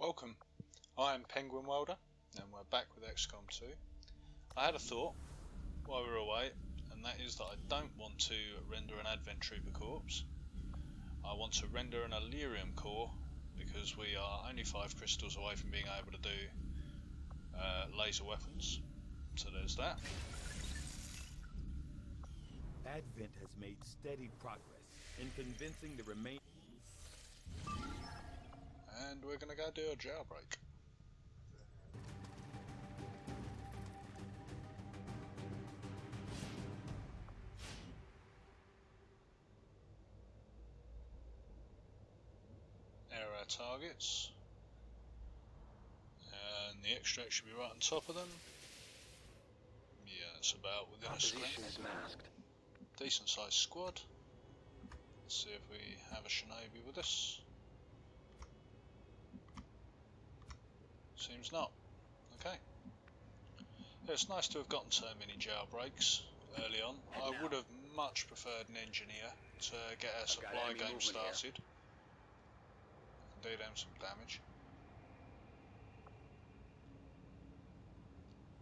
Welcome, I am Penguin Welder and we're back with XCOM 2. I had a thought while we were away, and that is that I don't want to render an Advent Trooper corpse. I want to render an Illyrium core because we are only 5 crystals away from being able to do laser weapons, so there's that. Advent has made steady progress in convincing the remaining. And we're going to go do a jailbreak. There are our targets. And the extract should be right on top of them. Yeah, it's about within a strength. Decent sized squad. Let's see if we have a shinobi with us. Seems not. Okay. Yeah, it's nice to have gotten so many jailbreaks early on. I would have much preferred an engineer to get our supply game started. Do them some damage.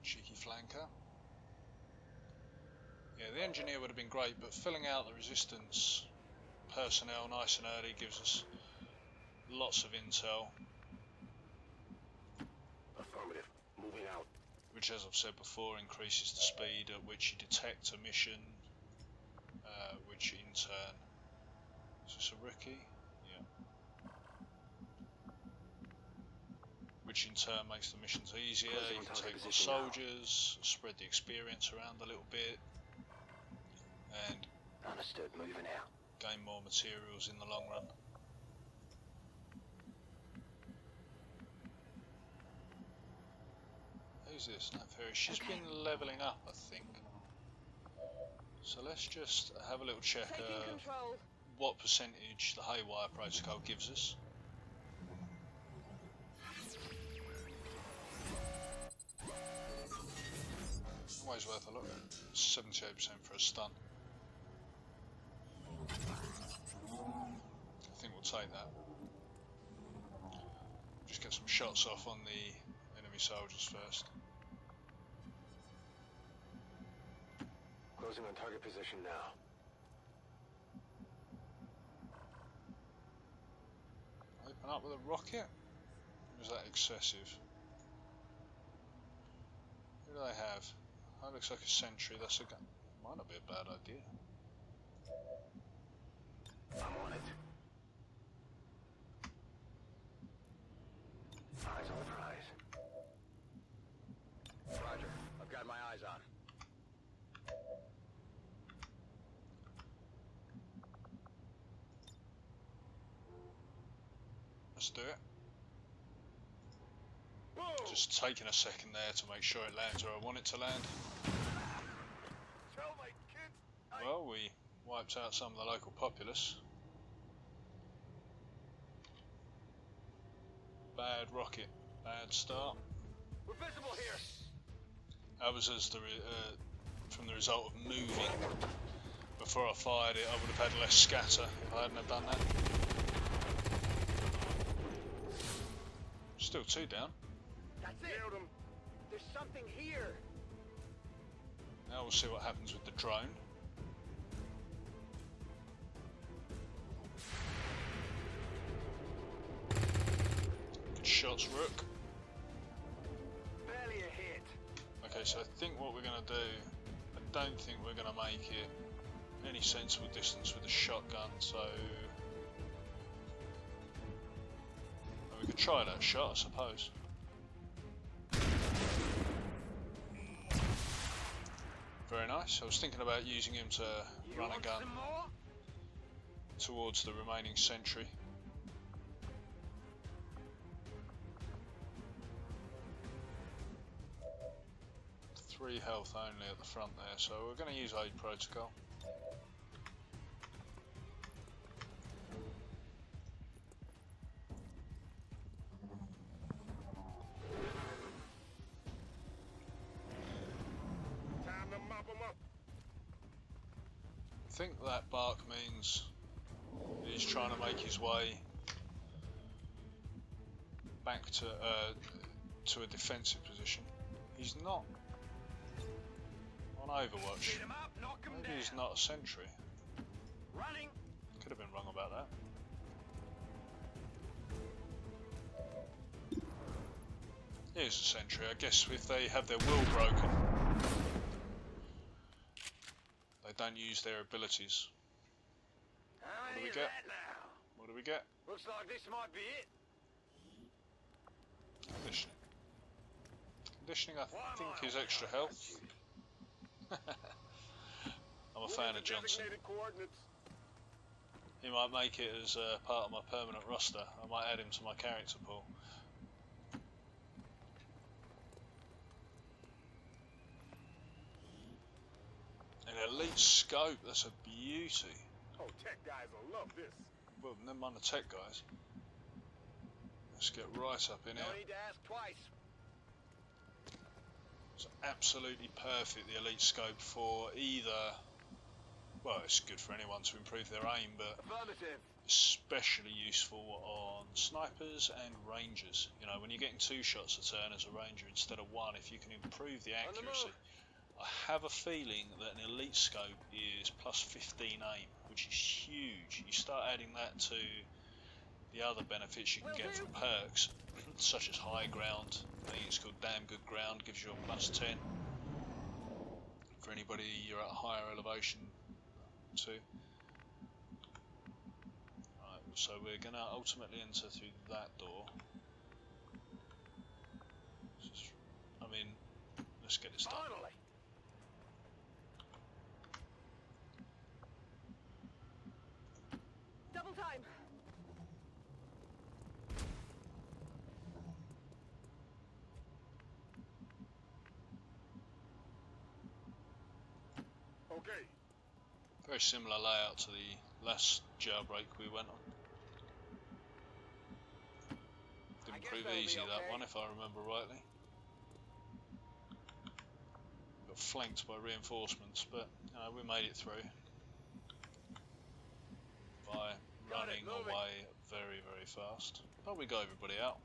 Cheeky flanker. Yeah, the engineer would have been great, but filling out the resistance personnel nice and early gives us lots of intel. Affirmative. Moving out. Which, as I've said before, increases the speed at which you detect a mission, which in turn... Is this a rookie? Yeah. Which in turn makes the missions easier. You can take more soldiers, spread the experience around a little bit, and understood. Moving out. Gain more materials in the long run. Who's this? Neferi. She's been levelling up, I think. So let's just have a little check what percentage the Haywire protocol gives us. Always worth a look. 78% for a stun. I think we'll take that. Just get some shots off on the enemy soldiers first. Closing on target position now. Open up with a rocket? Or is that excessive? Who do they have? That looks like a sentry. That's a gun. Might not be a bad idea. I'm on it. Eyes on the prize. Roger. I've got my eyes on. Let's do it. Whoa! Just taking a second there to make sure it lands where I want it to land. Tell my kids. Well, we wiped out some of the local populace. Bad rocket, bad start. We're visible here. That was as from the result of moving. Before I fired it, I would have had less scatter if I hadn't have done that. Still 2 down. That's it. There's something here. Now we'll see what happens with the drone. Good shots, Rook. Barely a hit. Okay, so I think what we're going to do, I don't think we're going to make it any sensible distance with a shotgun, so we could try that shot, I suppose. Very nice. I was thinking about using him to run a gun towards the remaining sentry. Three health only at the front there, so we're going to use aid protocol. Time to mop 'em up. I think that bark means he's trying to make his way back to a defensive position. He's not on Overwatch. Beat 'em up, knock 'em Maybe down. he's not a sentry. Running. Could have been wrong about that. He is a sentry. I guess if they have their will broken, they don't use their abilities. How do we is get? that now? What do we get? Looks like this might be it. Conditioning. Conditioning, I Why am think, I is on extra fire, health. Judy? I'm a fan of Johnson. He might make it as part of my permanent roster. I might add him to my character pool. An elite scope, that's a beauty. Oh, tech guys will love this. Well, never mind the tech guys. Let's get right up in No here. need to ask twice. It's absolutely perfect, the elite scope, for either... Well, it's good for anyone to improve their aim, but Affirmative. especially useful on snipers and rangers. You know, when you're getting 2 shots a turn as a ranger instead of 1, if you can improve the On the accuracy. move. I have a feeling that an elite scope is plus 15 aim, which is huge. You start adding that to the other benefits you can get from perks, such as high ground. I think it's called damn good ground, gives you a plus 10 for anybody you're at a higher elevation to. Right, so we're going to ultimately enter through that door. I mean, let's get this done. Finally. Double time. Okay. Very similar layout to the last jailbreak we went on. Didn't guess prove that'll be easy that okay. one, if I remember rightly. Got flanked by reinforcements, but we made it through by Got it, running moving. away very, very fast. But we got everybody out.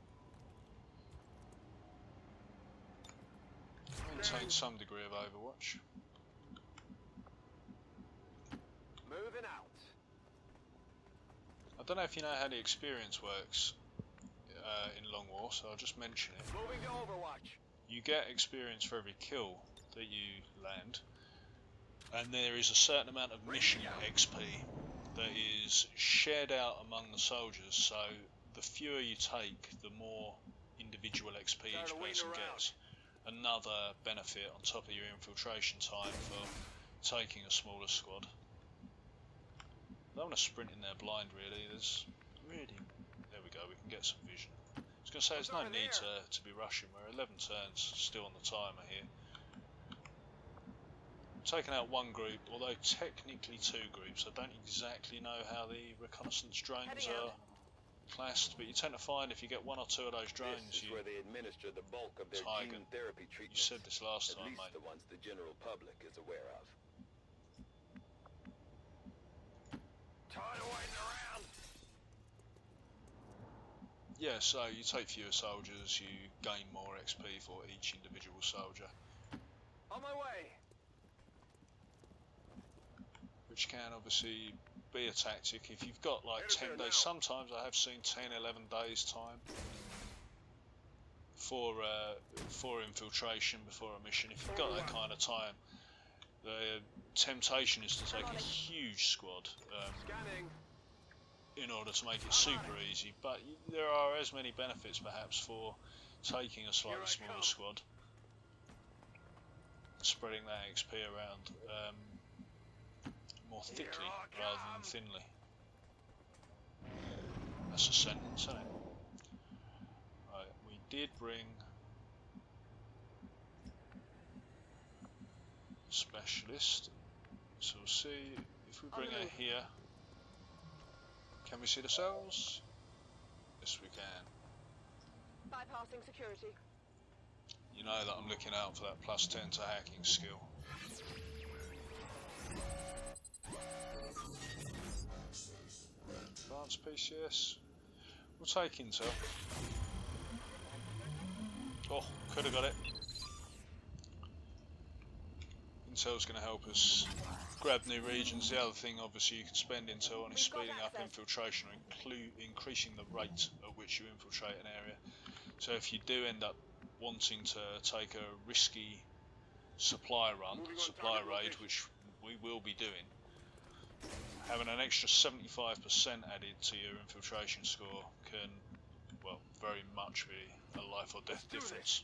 Maintain some degree of Overwatch. Moving out. I don't know if you know how the experience works in Long War, so I'll just mention it. Moving to Overwatch. You get experience for every kill that you land, and there is a certain amount of mission XP that is shared out among the soldiers, so the fewer you take, the more individual XP Try each to wean person around. gets. Another benefit on top of your infiltration time for taking a smaller squad. I don't want to sprint in there blind, really. There we go, we can get some vision. I was going to say, there's no over need there? to be rushing. We're 11 turns still on the timer here. Taken out one group, although technically 2 groups. I don't exactly know how the reconnaissance drones Heading are out. classed, but you tend to find if you get 1 or 2 of those drones, This is you where they administer the bulk of their Tiger. gene therapy you treatments. said this last At time, least mate. the ones the general public is aware of. Tired of waiting around. Yeah, so you take fewer soldiers, you gain more XP for each individual soldier, On my way. which can obviously be a tactic if you've got like Headed 10 there days. now. Sometimes I have seen 10, 11 days time for infiltration before a mission. If you've got that kind of time, the temptation is to take a huge squad Scanning. in order to make it super easy, but there are as many benefits perhaps for taking a slightly Here I smaller come. squad, spreading that XP around more thickly Here I rather than come. thinly. That's a sentence, isn't it? Right, we did bring specialist, so we'll see if we On bring the her move. here. Can we see the cells? Yes, we can. Bypassing security. You know that I'm looking out for that plus 10 to hacking skill. Advanced PCS. We'll take intel. Oh, could have got it. Intel's going to help us grab new regions. The other thing, obviously, you can spend Intel on is speeding up infiltration, or increasing the rate at which you infiltrate an area. So if you do end up wanting to take a risky supply raid, which we will be doing, having an extra 75% added to your infiltration score can, well, very much be a life or death difference.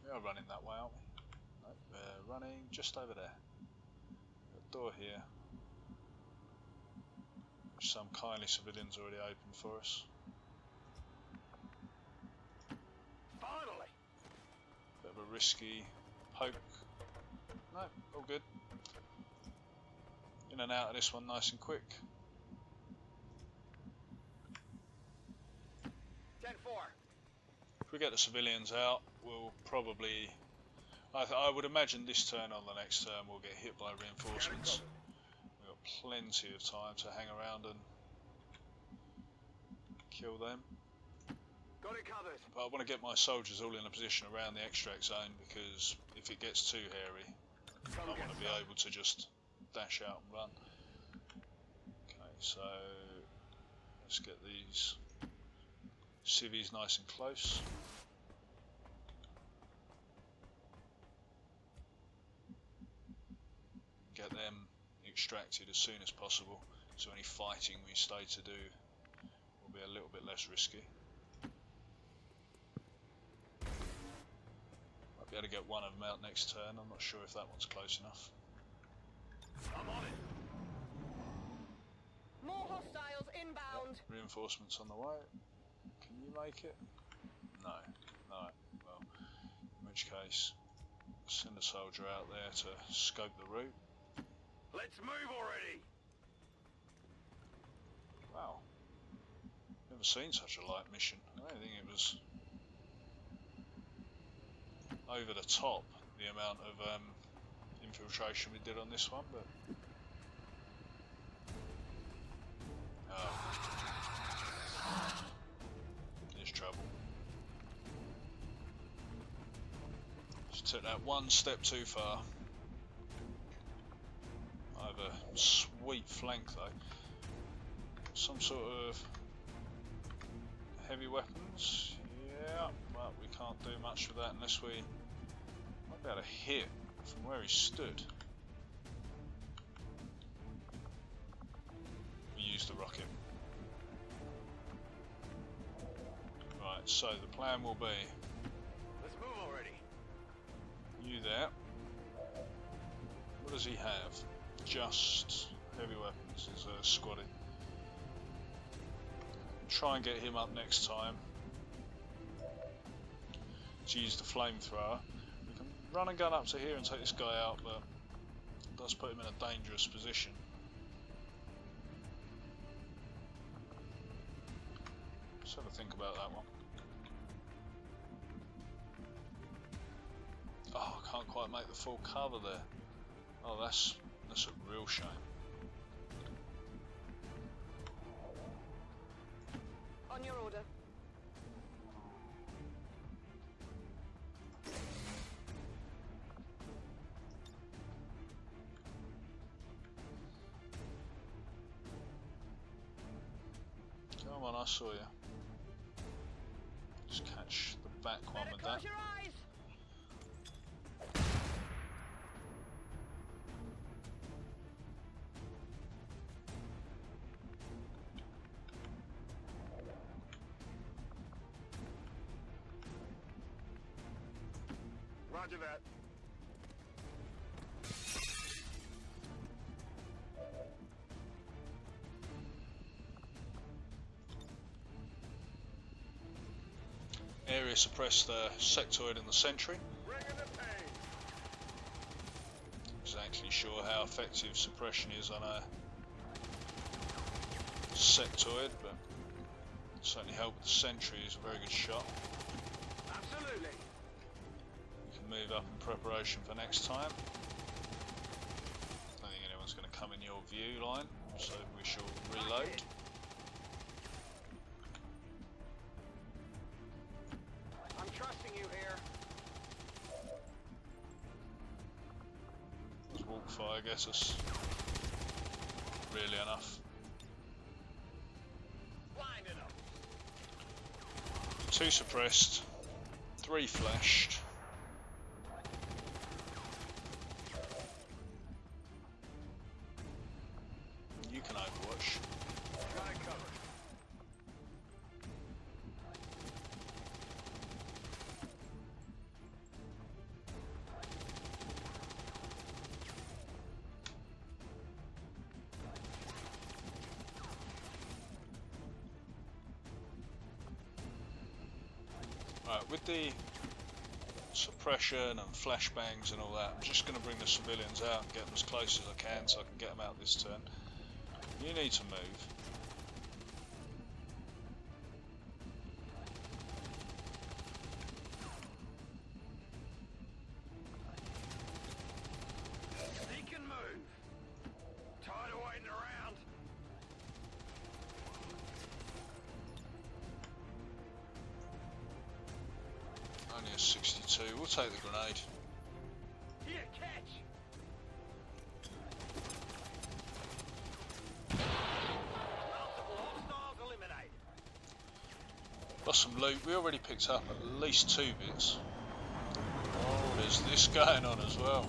We are running that way, aren't we? Nope, we're running just over there. Got a door here, which some kindly civilians already opened for us. Finally! Bit of a risky poke. No, all good. In and out of this one nice and quick. 10-4. If we get the civilians out, we'll probably... I would imagine this turn or the next turn we'll get hit by reinforcements. We've got plenty of time to hang around and kill them. Got it covered. But I want to get my soldiers all in a position around the extract zone, because if it gets too hairy, I want to be able to just dash out and run. Okay, so let's get these civvies nice and close. Get them extracted as soon as possible, so any fighting we stay to do will be a little bit less risky. Might be able to get one of them out next turn. I'm not sure if that one's close enough. I'm on it. More hostiles inbound. Reinforcements on the way. Can you make it? No. Alright, well, in which case, send a soldier out there to scope the route. Let's move already. Wow. Never seen such a light mission. I don't think it was over the top, the amount of infiltration we did on this one, but there's trouble. Just took that one step too far. I have a sweet flank though. Some sort of heavy weapons. Yeah, but we can't do much with that unless we might be able to hit from where he stood. We used the rocket. Right, so the plan will be, Let's move already. you there. What does he have? Just heavy weapons. Is a squaddy. Try and get him up next time to use the flamethrower. We can run and gun up to here and take this guy out, but it does put him in a dangerous position. Let's have a think about that one. Oh, I can't quite make the full cover there. Oh, that's a real shame. On your order. Come on, I saw you. Just catch the back one with that. Close your eyes. Roger that. Area suppress the sectoid and the sentry. Bring in the pain. Not exactly sure how effective suppression is on a sectoid, but certainly help with the sentry. Is a very good shot. Absolutely. We can move up in preparation for next time. I don't think anyone's going to come in your view line, so we shall reload. fire get us really enough. Line it up. 2 suppressed, 3 flashed. You can overwatch. Got it covered. Right, with the suppression and flashbangs and all that, I'm just going to bring the civilians out and get them as close as I can so I can get them out this turn. You need to move. He can move. Tired of waiting around. Only a 62. We'll take the grenade. Here, catch. Multiple hostiles eliminated. Got some loot. We already picked up at least 2 bits. Oh, there's this going on as well.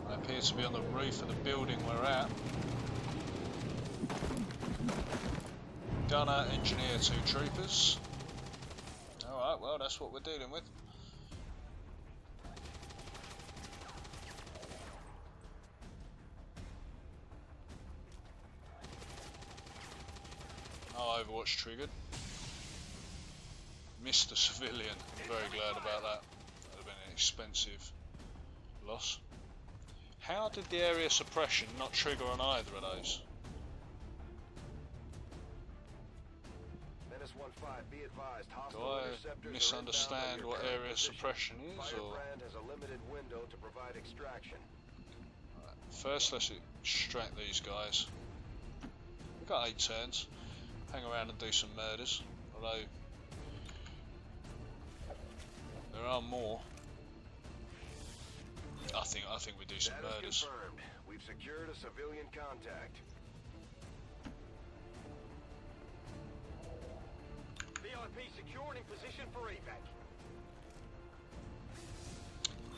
I appear to be on the roof of the building we're at. Gunner, engineer, 2 troopers. Alright, well that's what we're dealing with. Oh, Overwatch triggered. Missed the civilian. I'm very glad about that. That would have been an expensive loss. How did the area suppression not trigger on either of those? Menace 1-5, be advised. Do Hostile I interceptors are misunderstand inbound on your what current area position. suppression is, or? Firebrand has a limited window to provide extraction. First, let's extract these guys. We've got 8 turns. Hang around and do some murders. Although there are more. I think we do some Status murders. confirmed. We've secured a civilian contact. VIP secured in position for evac.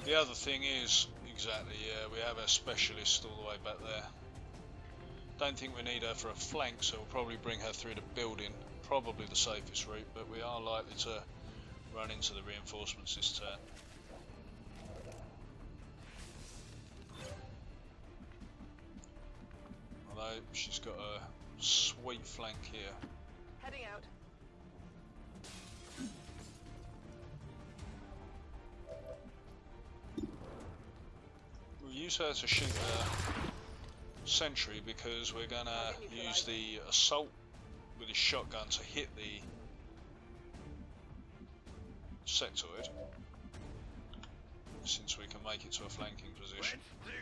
The other thing is, exactly, yeah, we have a specialist all the way back there. Don't think we need her for a flank, so we'll probably bring her through the building. Probably the safest route, but we are likely to run into the reinforcements this turn. Although she's got a sweet flank here. Heading out. We'll use her to shoot a sentry because we're gonna use the assault with his shotgun to hit the sectoid, since we can make it to a flanking position. Let's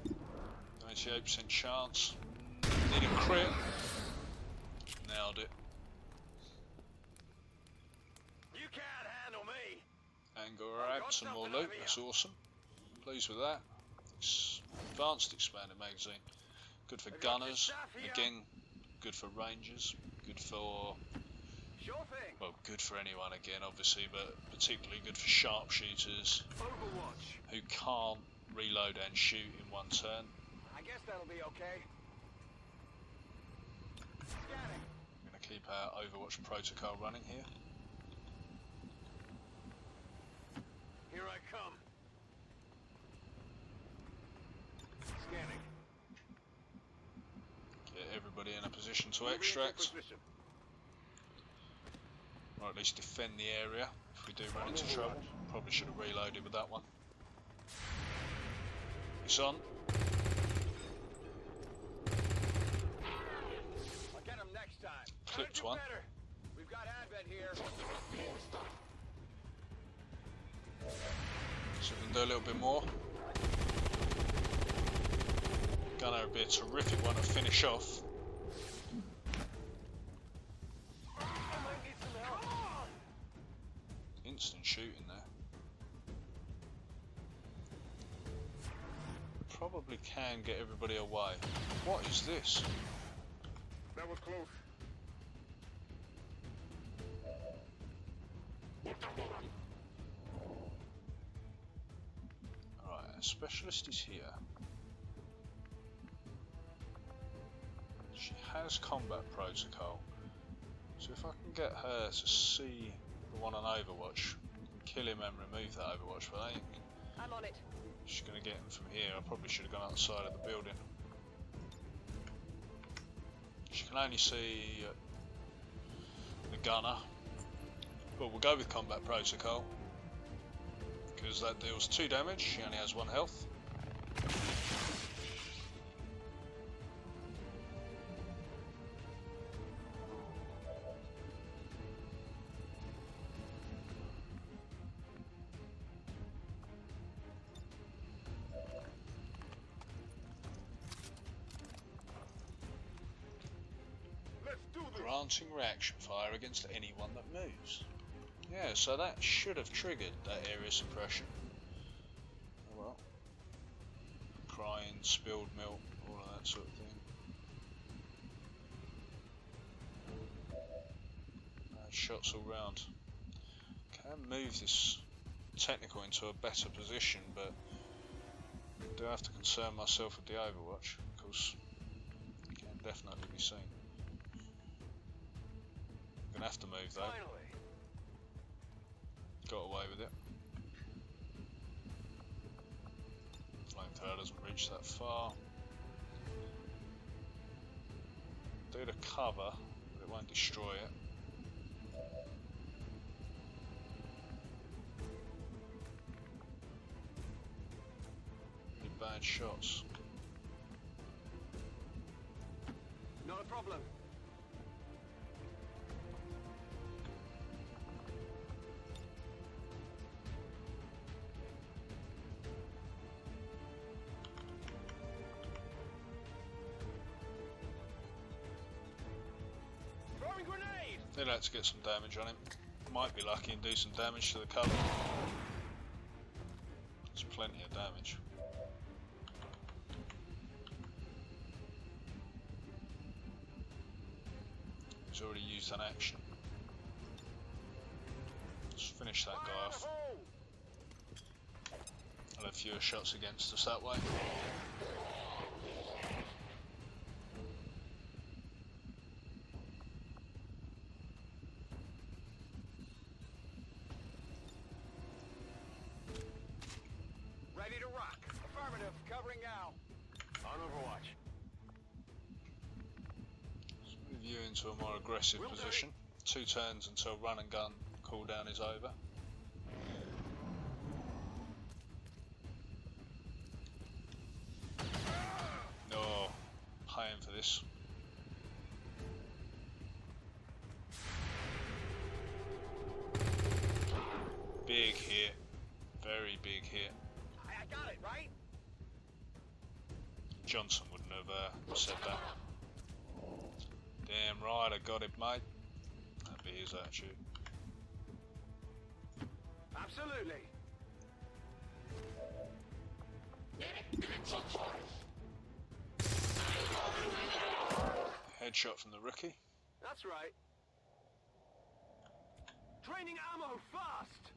do this. 98% chance. Need a crit. Nailed it. You can't handle me. And go grab some more loot. That's awesome. Pleased with that. Advanced expanded magazine. Good for gunners. Again, good for rangers. Good for, Sure thing. well, good for anyone again, obviously, but particularly good for sharpshooters Overwatch. who can't reload and shoot in one turn. I guess that'll be okay. Scanning. I'm going to keep our Overwatch protocol running here. Here I come. Scanning. Get everybody in a position to Moving into extract, position. or at least defend the area if we do run into trouble. Probably should have reloaded with that one. It's on. I'll get him next time. Clipped Gotta do one. better. We've got Advent here. So we can do a little bit more. Gunner would be a terrific one to finish off. I might need some help. Come on. Instant shooting there. probably can get everybody away. What is this? That was close. Alright, a specialist is here. She has combat protocol. So if I can get her to see the one on Overwatch, kill him and remove that Overwatch, but I think I'm on it. she's going to get him from here. I probably should have gone outside of the building. She can only see the gunner, but we'll go with combat protocol because that deals 2 damage. She only has 1 health. Granting reaction fire against anyone that moves. Yeah, so that should have triggered that area suppression. Oh well. Crying, spilled milk, all of that sort of thing. Shots all round. Can move this technical into a better position, but I do have to concern myself with the Overwatch, because it can definitely be seen. Gonna have to move though. Finally. Got away with it. Flamethrower doesn't reach that far. Do the cover, but it won't destroy it. Really bad shots. Not a problem. Throwing grenade! They'd like to get some damage on him. Might be lucky and do some damage to the cover. There's plenty of damage. He's already used an action. Let's finish that guy off. I'll have fewer shots against us that way. Ready to rock. Affirmative. Covering now. On Overwatch. Let's move you into a more aggressive position. 2 turns until run and gun cooldown is over. Oh, paying for this. Big hit. Very big hit. I got it, right? Johnson wouldn't have said that. Damn right, I got it, mate. That'd be his attitude. Absolutely. Headshot from the rookie. That's right. Draining ammo fast.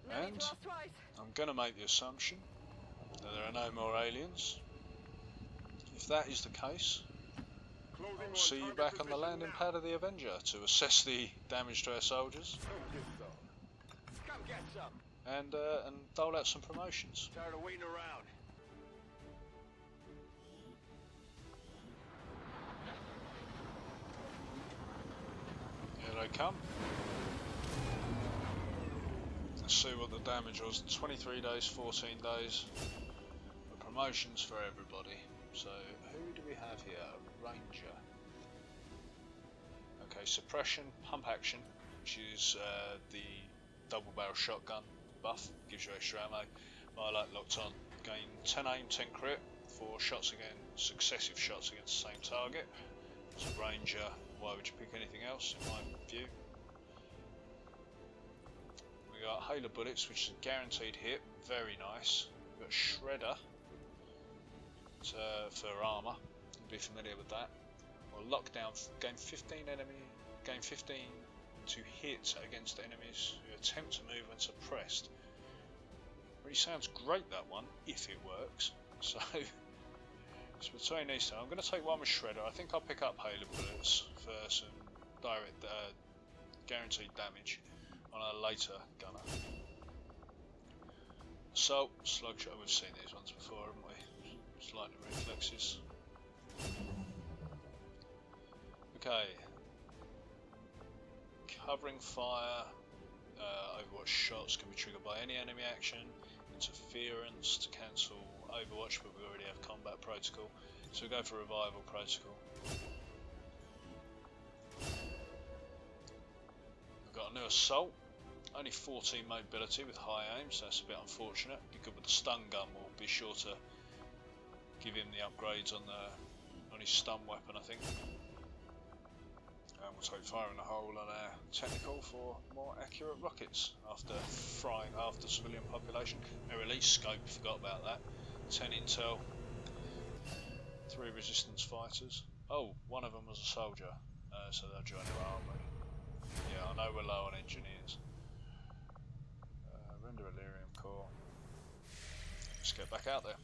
No need And to ask twice. I'm going to make the assumption that there are no more aliens. If that is the case, Closing I'll on see you target back on the position landing now. pad of the Avenger to assess the damage to our soldiers Come get some. Come get some. and dole out some promotions. Tired of waiting around. Here they come. Let's see what the damage was. 23 days, 14 days. The promotions for everybody. So, who do we have here? Ranger. Okay, suppression, pump action, which is the double barrel shotgun buff, gives you extra ammo. Violet locked on. Gain 10 aim, 10 crit for shots again, successive shots against the same target. As a Ranger, why would you pick anything else in my view? We got Hail of Bullets, which is a guaranteed hit, very nice. We've got Shredder for armour, you'll be familiar with that. Or Lockdown, gain 15 to hit against enemies who attempt to move when suppressed. Really sounds great, that one, if it works. So, it's between these two. I'm going to take one with Shredder. I think I'll pick up Hail of Bullets for some direct guaranteed damage on a later gunner. Assault, Slugshot, we've seen these ones before, haven't we? Slightly reflexes. Okay. Covering fire, Overwatch shots can be triggered by any enemy action. Interference to cancel Overwatch, but we already have combat protocol, so we'll go for revival protocol. We've got a new assault, only 14 mobility with high aim, so that's a bit unfortunate. Be good with the stun gun, we'll be sure to give him the upgrades on his stun weapon, I think. And we'll take fire in the hole on our technical for more accurate rockets after frying half the civilian population. Our release scope, forgot about that. 10 intel, 3 resistance fighters. Oh, one of them was a soldier, so they'll join our army. Yeah, I know we're low on engineers. Render Illyrium core. Let's get back out there.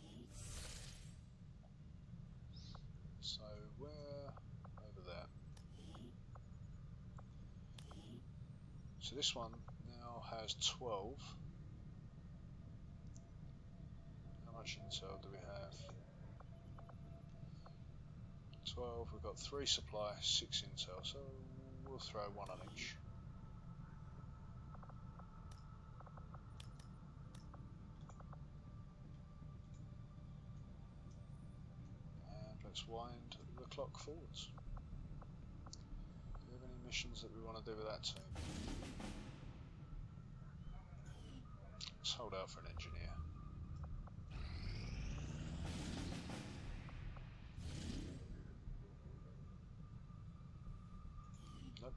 So we're over there. So this one now has 12. How much intel do we have? 12, we've got 3 supply, 6 intel, so we'll throw 1 on each. And let's wind the clock forwards. Do we have any missions that we want to do with that team? Let's hold out for an engineer. Nope.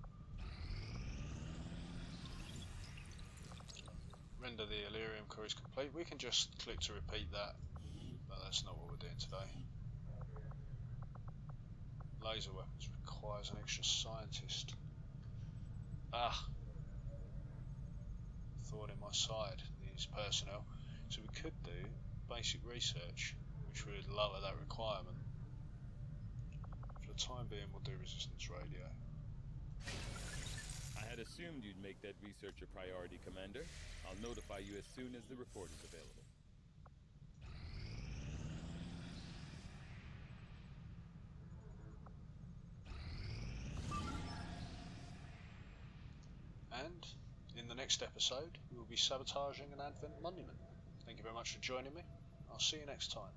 Render the Illyrium core is complete. We can just click to repeat that, but that's not what we're doing today. Laser weapons requires an extra scientist. Ah! Thorn in my side, these personnel. So we could do basic research, which would lower that requirement. For the time being, we'll do resistance radio. I had assumed you'd make that research a priority, Commander. I'll notify you as soon as the report is available. And in the next episode, we will be sabotaging an Advent monument. Thank you very much for joining me. I'll see you next time.